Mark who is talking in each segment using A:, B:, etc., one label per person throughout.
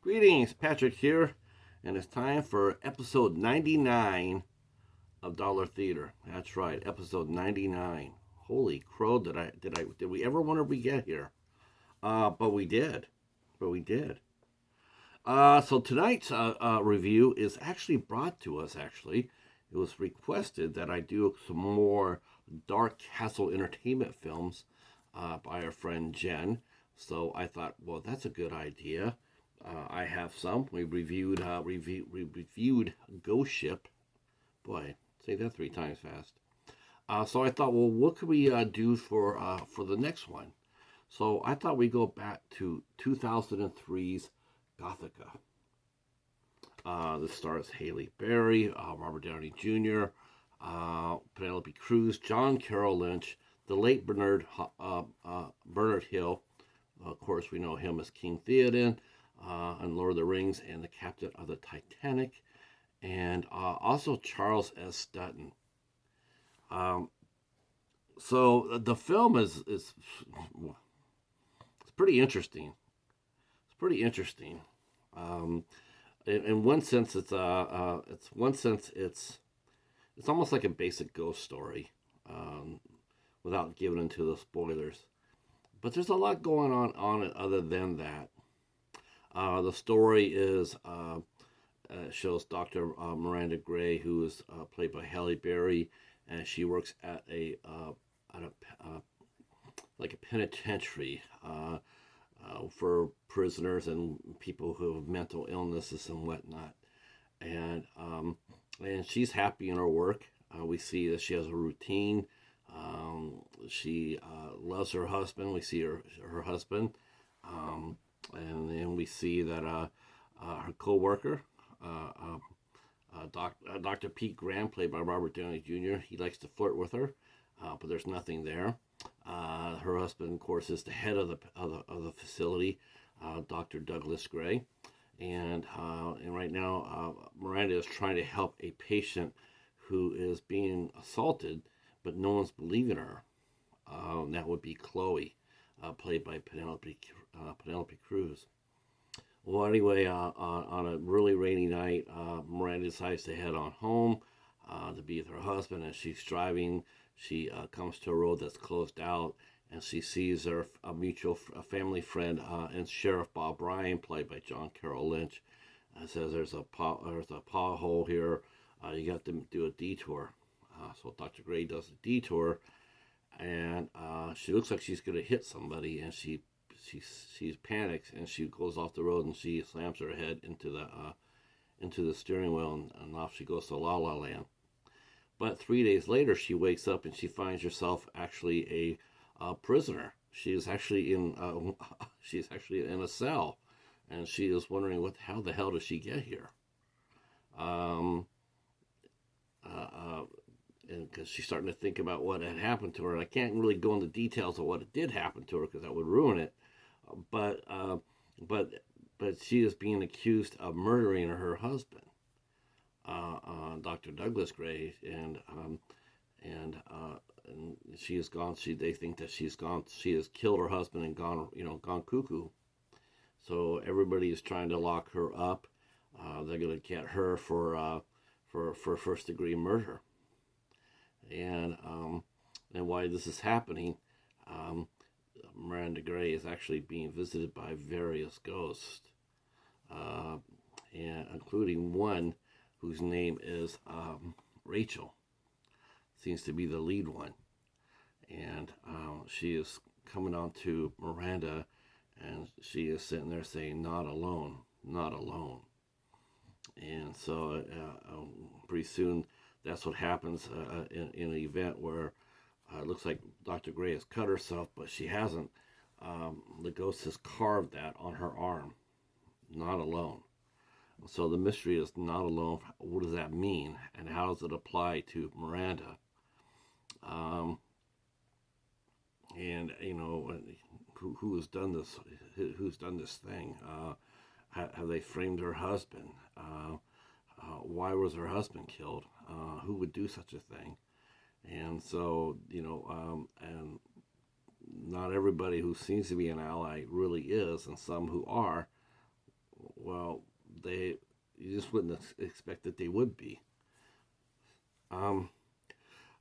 A: Greetings, Patrick here, and it's time for episode 99 of Dollar Theater. That's right, episode 99. Holy crow! Did we ever wonder we get here? But we did. But we did. So tonight's review is actually brought to us. Actually, it was requested that I do some more Dark Castle entertainment films by our friend Jen. So I thought, well, that's a good idea. I have some. We reviewed Ghost Ship. Boy, say that three times fast. So I thought, well, what could we do for the next one? So I thought we'd go back to 2003's Gothika. This stars Haley Berry, Robert Downey Jr., Penelope Cruz, John Carroll Lynch, the late Bernard Hill. Of course, we know him as King Theoden on Lord of the Rings and the captain of the Titanic, and also Charles S. Dutton. Um, so the film is it's pretty interesting. It's pretty interesting. Um, in one sense, it's almost like a basic ghost story, without giving into the spoilers. But there's a lot going on it other than that. The story is shows Dr. Miranda Gray, who is played by Halle Berry, and she works at a like a penitentiary for prisoners and people who have mental illnesses and whatnot. And and she's happy in her work. We see that she has a routine. She loves her husband. We see her husband, and then we see that her co-worker, Dr. Pete Graham, played by Robert Downey Jr., he likes to flirt with her, but there's nothing there. Her husband, of course, is the head of the facility, Dr. Douglas Gray, and right now Miranda is trying to help a patient who is being assaulted, but no one's believing her. That would be Chloe, played by Penelope Cruz. Well, anyway, on a really rainy night, Miranda decides to head on home to be with her husband. As she's driving, she comes to a road that's closed out, and she sees a mutual family friend and Sheriff Bob Ryan, played by John Carroll Lynch. Says there's a pothole here. You got to do a detour. So Dr. Gray does a detour, and she looks like she's going to hit somebody, and she panics, and she goes off the road, and she slams her head into the steering wheel, and off she goes to La La Land. But 3 days later, she wakes up and she finds herself actually a prisoner. She is actually in she's actually in a cell, and she is wondering how the hell did she get here? Um, and because she's starting to think about what had happened to her, and I can't really go into details of what did happen to her because that would ruin it. But but but she is being accused of murdering her husband, Dr. Douglas Gray, and she is gone. They think that she's gone. She has killed her husband and gone cuckoo. So everybody is trying to lock her up. They're going to get her for first degree murder. And why this is happening, Miranda Gray is actually being visited by various ghosts, and including one whose name is Rachel. Seems to be the lead one, and she is coming on to Miranda, and she is sitting there saying, "Not alone, not alone." And so pretty soon that's what happens in an event where it looks like Dr. Gray has cut herself, but she hasn't. The ghost has carved that on her arm. Not alone. So the mystery is not alone. What does that mean, and how does it apply to Miranda? Um, and who has done this? Who's done this thing? Have they framed her husband? Why was her husband killed? Who would do such a thing? And so, and not everybody who seems to be an ally really is, and some who are, well, you just wouldn't expect that they would be. Um,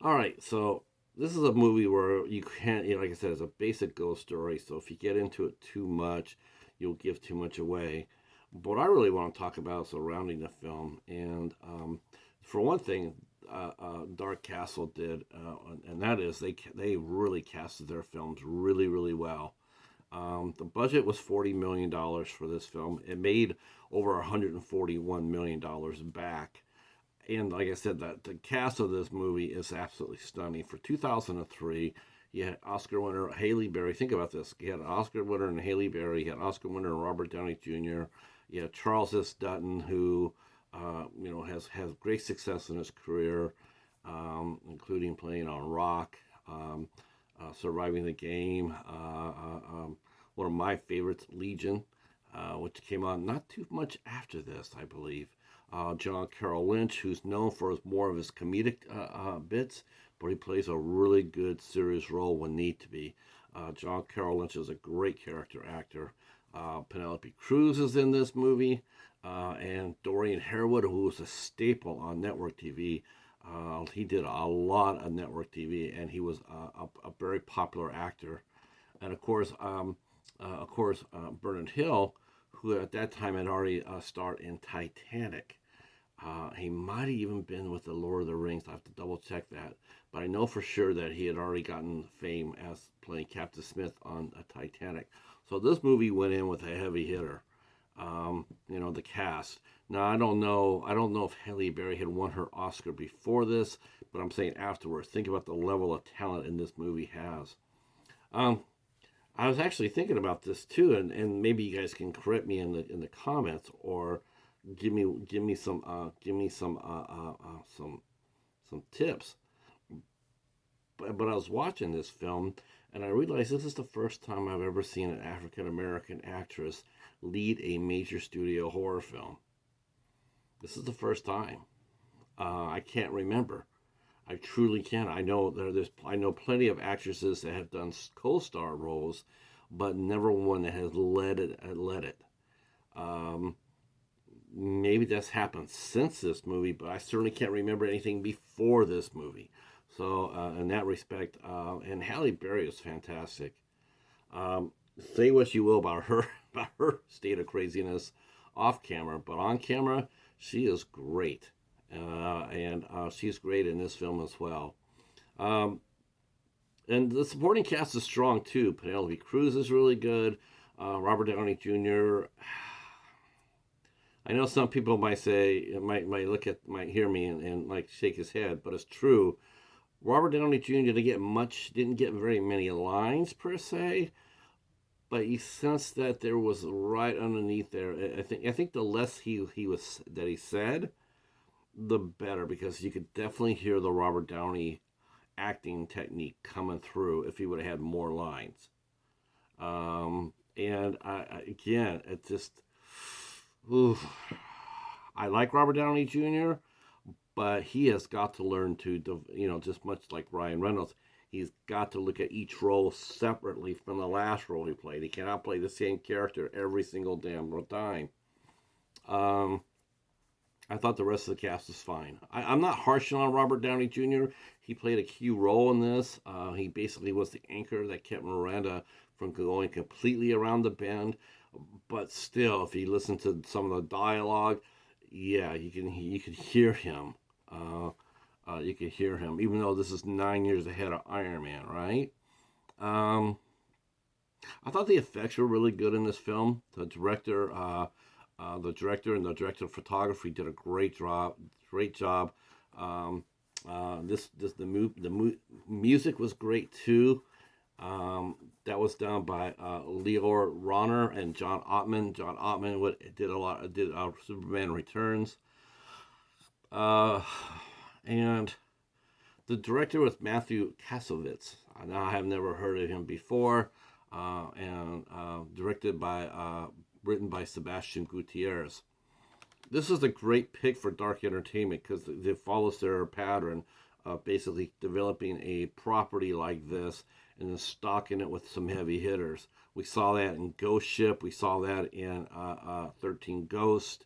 A: all right, so this is a movie where you can't, like I said, it's a basic ghost story. So if you get into it too much, you'll give too much away. But what I really want to talk about is surrounding the film, and for one thing, Dark Castle did, and that is they really casted their films really really well. The budget was $40 million for this film. It made over $141 million back. And like I said, the cast of this movie is absolutely stunning. For 2003, you had Oscar winner Haley Berry. Think about this. You had an Oscar winner in Haley Berry. You had Oscar winner Robert Downey Jr. You had Charles S. Dutton, who has great success in his career, including playing on Rock, Surviving the Game. One of my favorites, Legion, which came on not too much after this, I believe. John Carroll Lynch, who's known for more of his comedic bits, but he plays a really good serious role when need to be. John Carroll Lynch is a great character actor. Penelope Cruz is in this movie, and Dorian Harewood, who was a staple on network TV. He did a lot of network TV, and he was a very popular actor. And of course, Bernard Hill, who at that time had already starred in Titanic. He might have even been with the Lord of the Rings. I have to double check that. But I know for sure that he had already gotten fame as playing Captain Smith on Titanic. So this movie went in with a heavy hitter. The cast. Now I don't know if Halle Berry had won her Oscar before this, but I'm saying afterwards. Think about the level of talent in this movie has. I was actually thinking about this too, and maybe you guys can correct me in the comments or give me some tips. But I was watching this film, and I realized this is the first time I've ever seen an African American actress lead a major studio horror film. This is the first time. I can't remember. I truly can't. I know plenty of actresses that have done co-star roles, but never one that has led it. Maybe that's happened since this movie, but I certainly can't remember anything before this movie. So in that respect, and Halle Berry is fantastic. Say what you will about her state of craziness off camera, but on camera, she is great. And she's great in this film as well. And the supporting cast is strong too. Penelope Cruz is really good. Robert Downey Jr. I know some people might hear me and like shake his head, but it's true. Robert Downey Jr. didn't get very many lines per se, but you sense that there was right underneath there. I think the less he said, the better, because you could definitely hear the Robert Downey acting technique coming through if he would have had more lines. And again, it just, oof. I like Robert Downey Jr., but he has got to learn to, just much like Ryan Reynolds, he's got to look at each role separately from the last role he played. He cannot play the same character every single damn time. I thought the rest of the cast was fine. I'm not harshing on Robert Downey Jr. He played a key role in this. He basically was the anchor that kept Miranda from going completely around the bend. But still, if you listen to some of the dialogue, yeah, you can hear him. You can hear him, even though this is 9 years ahead of Iron Man, right? I thought the effects were really good in this film. The director and the director of photography did a great job. The music was great too. That was done by Leor Ronner and John Ottman. John Ottman did Superman Returns. And the director was Matthew Kassovitz. Now I have never heard of him before. And written by Sebastian Gutierrez. This is a great pick for Dark Entertainment because it follows their pattern of basically developing a property like this and then stocking it with some heavy hitters. We saw that in Ghost Ship. We saw that in 13 Ghosts.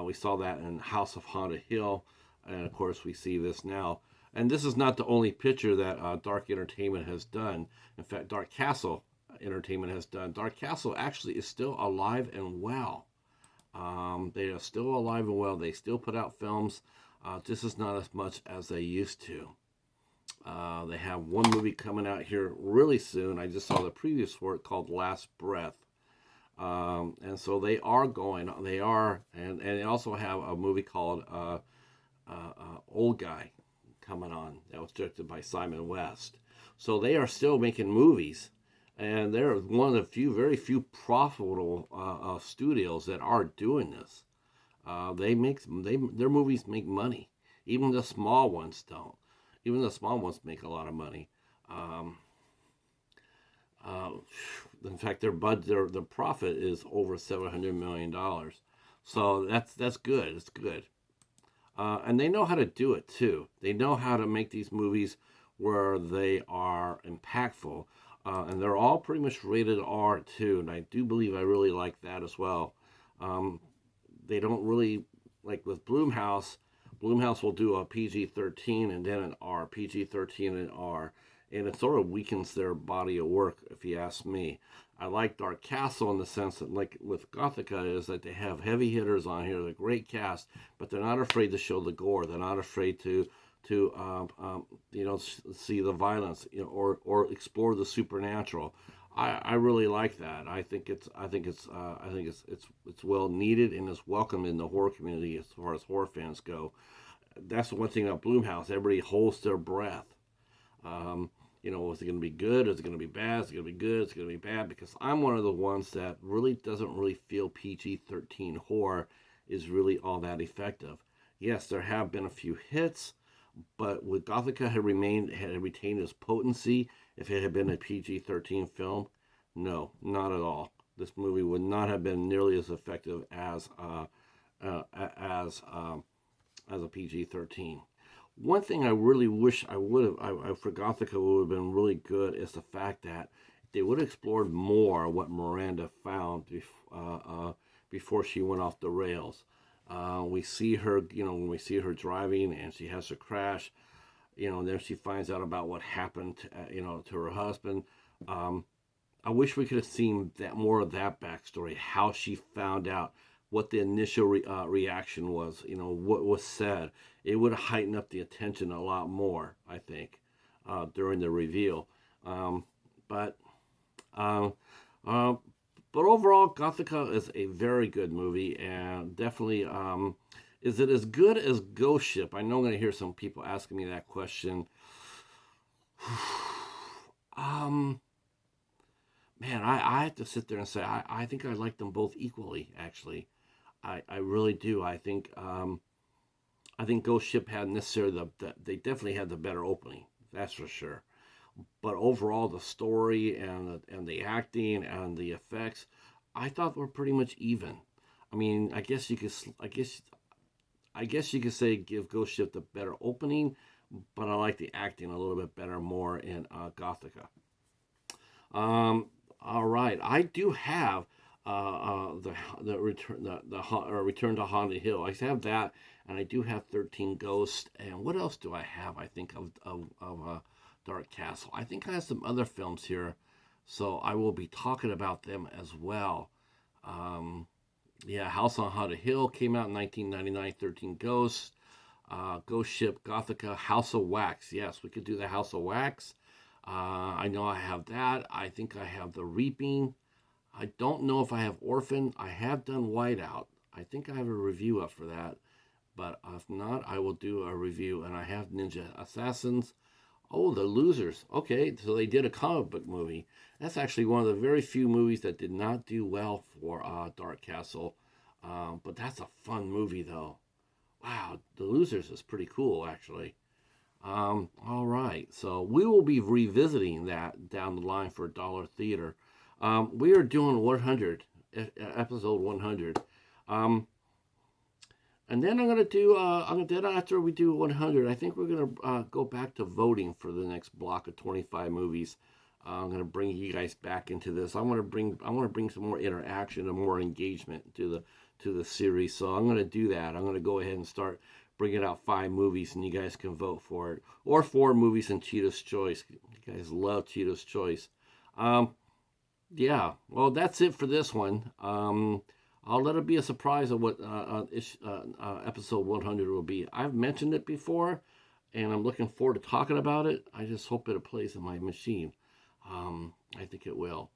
A: We saw that in House of Haunted Hill. And of course, we see this now. And this is not the only picture that Dark Entertainment has done. In fact, Dark Castle Entertainment has done. Dark Castle actually is still alive and well. They are still alive and well. They still put out films. This is not as much as they used to. They have one movie coming out here really soon. I just saw the previews for it called Last Breath. And so they are going. They are, and they also have a movie called Old Guy coming on. That was directed by Simon West. So they are still making movies, and they're one of the very few profitable studios that are doing this. Their movies make money. Even the small ones don't. Even the small ones make a lot of money. In fact, their profit is over $700 million. So that's good. It's good. And they know how to do it too. They know how to make these movies where they are impactful. And they're all pretty much rated R too. And I do believe I really like that as well. They don't really, like with Blumhouse will do a PG-13 and then an R, PG-13 and R. And it sort of weakens their body of work, if you ask me. I like Dark Castle in the sense that, like with Gothika, is that they have heavy hitters on here, they're a great cast, but they're not afraid to show the gore. They're not afraid to see the violence, or explore the supernatural. I really like that. I think it's well needed and is welcome in the horror community as far as horror fans go. That's the one thing about Blumhouse. Everybody holds their breath. Is it going to be good? Is it going to be bad? Is it going to be good? Is it going to be bad? Because I'm one of the ones that really doesn't really feel PG-13 horror is really all that effective. Yes, there have been a few hits, but would Gothika have retained its potency if it had been a PG-13 film? No, not at all. This movie would not have been nearly as effective as a PG-13. One thing I really wish I for Gothika would have been really good is the fact that they would have explored more what Miranda found before she went off the rails. We see her, when we see her driving and she has a crash, and then she finds out about what happened, to her husband. I wish we could have seen that more of that backstory, how she found out, what the initial reaction was, what was said. It would have heightened up the attention a lot more, I think, during the reveal. But overall, Gothika is a very good movie, and definitely, is it as good as Ghost Ship? I know I'm going to hear some people asking me that question. Man, I have to sit there and say I think I like them both equally. Actually, I really do. I think Ghost Ship had necessarily they definitely had the better opening. That's for sure. But overall, the story and the acting and the effects, I thought were pretty much even. I mean, I guess you could say give Ghost Ship the better opening, but I like the acting a little bit better more in Gothika. All right, I do have the Return to Haunted Hill. I have that, and I do have 13 Ghosts. And what else do I have? I think of Dark Castle. I think I have some other films here, so I will be talking about them as well. House on Haunted Hill came out in 1999. 13 Ghosts, Ghost Ship, Gothika, House of Wax. Yes, we could do the House of Wax. I know I have that. I think I have The Reaping. I don't know if I have Orphan. I have done Whiteout. I think I have a review up for that. But if not, I will do a review. And I have Ninja Assassins. Oh, The Losers. Okay, so they did a comic book movie. That's actually one of the very few movies that did not do well for Dark Castle. But that's a fun movie, though. Wow, The Losers is pretty cool, actually. All right, so we will be revisiting that down the line for Dollar Theater. We are doing 100, episode 100. And then I'm going to do, then after we do 100, I think we're going to go back to voting for the next block of 25 movies. I'm going to bring you guys back into this. I want to bring some more interaction and more engagement to the series. So I'm going to do that. I'm going to go ahead and start bringing out 5 movies, and you guys can vote for it, or 4 movies in Cheetah's Choice. You guys love Cheetah's Choice. Yeah. Well, that's it for this one. I'll let it be a surprise of what episode 100 will be. I've mentioned it before, and I'm looking forward to talking about it. I just hope it plays in my machine. I think it will.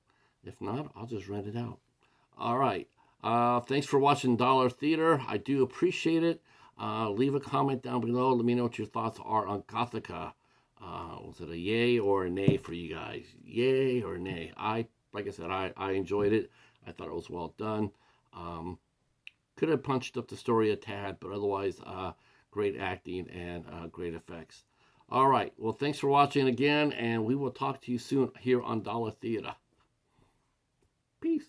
A: If not, I'll just rent it out. All right. Thanks for watching Dollar Theater. I do appreciate it. Leave a comment down below. Let me know what your thoughts are on Gothika. Was it a yay or a nay for you guys? Yay or nay? Like I said, I enjoyed it. I thought it was well done. Could have punched up the story a tad, but otherwise, great acting and great effects. All right. Well, thanks for watching again, and we will talk to you soon here on Dollar Theater. Peace.